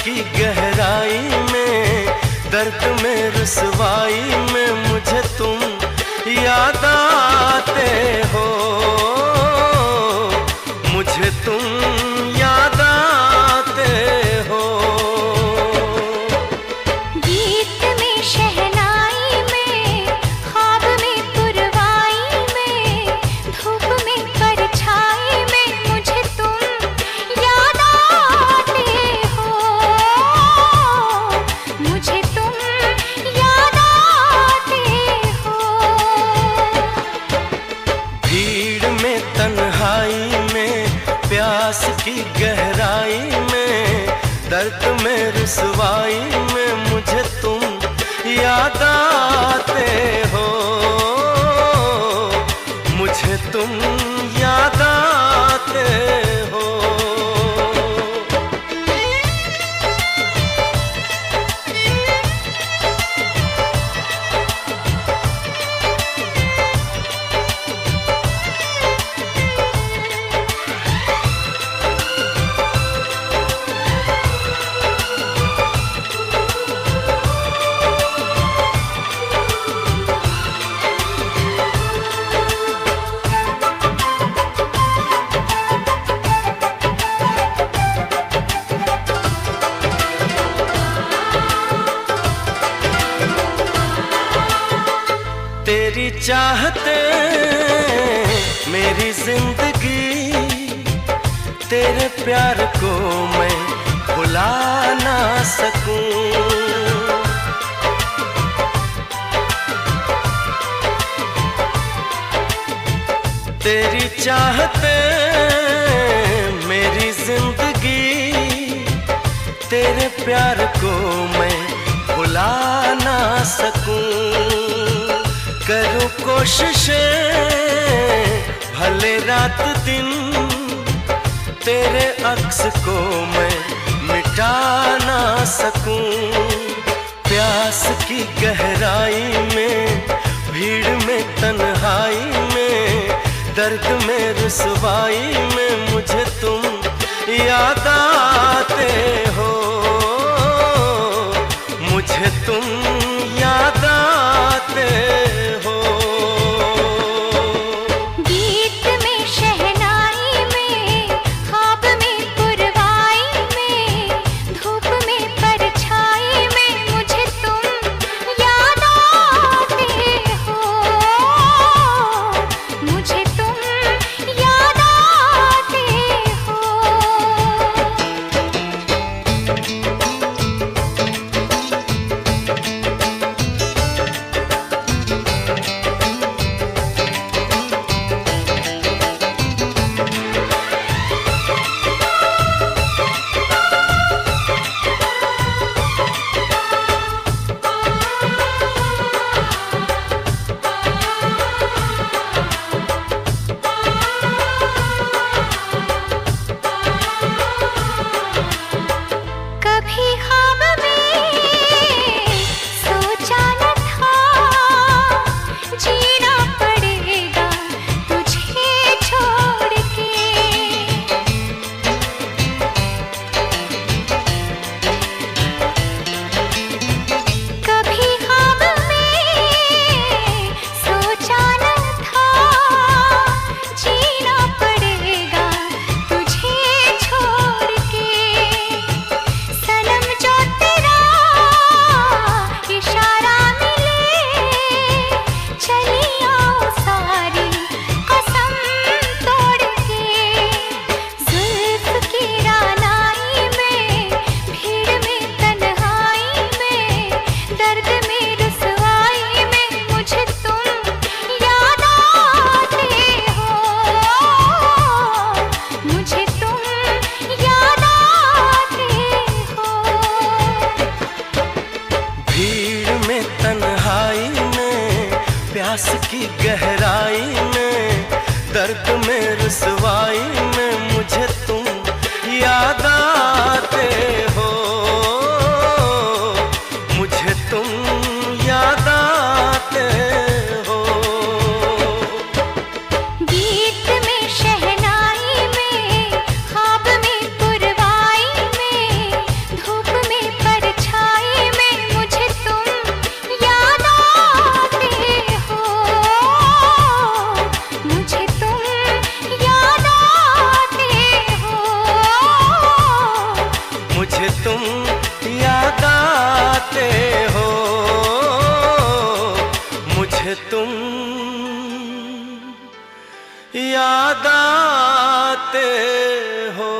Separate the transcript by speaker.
Speaker 1: की गहराई में, दर्द में रुसवाई में मुझे तुम याद आते हो, मुझे तुम याद आते हो।
Speaker 2: गीत में शहनाई में, ख्वाब में पुरवाई में, धूप में परछाई में मुझे तुम याद आते हो, मुझे तुम याद आते हो।
Speaker 1: भीड़ में तन्हाई में, प्यास की गहराई में, दर्द में रुसवाई में मुझे तुम याद आते हो, मुझे तुम याद आते हो। तेरी चाहते मेरी जिंदगी, तेरे प्यार को मैं भुला ना सकूं। तेरी चाहते मेरी जिंदगी, तेरे प्यार को मैं भुला ना सकूं। करूं कोशिशें भले रात दिन, तेरे अक्स को मैं मिटा ना सकूं। प्यास की गहराई में, भीड़ में तन्हाई में, दर्द में रुसवाई में मुझे तुम याद आते हो, मुझे तुम याद आते हो।
Speaker 2: गीत में शहनाई में, ख्वाब में पुरवाई में, धूप में परछाई में मुझे तुम याद आते हो, मुझे तुम याद आते हो। कभी ख्वाब में सोचा न था, जीना पड़ेगा तुझे छोड़ के। कभी ख्वाब में सोचा न था, जीना पड़ेगा तुझे छोड़ के। सनम जो तेरा इशारा मिले, चली आओ सारी कसम तोड़ के। जुल्फ की रानाई में, भीड़ में तन्हाई में, दर्द में रुसवाई में मुझे तुम याद आते हो, मुझे तुम याद आते हो।
Speaker 1: भीड़ में तन्हाई में, प्यास की गहराई में, दर्द में रुसवाई में मुझे तुम याद आते हो, मुझे तुम याद आते हो।
Speaker 2: गीत में शहनाई में, ख्वाब में पुरवाई में, धूप
Speaker 1: आते हो, मुझे तुम याद आते हो।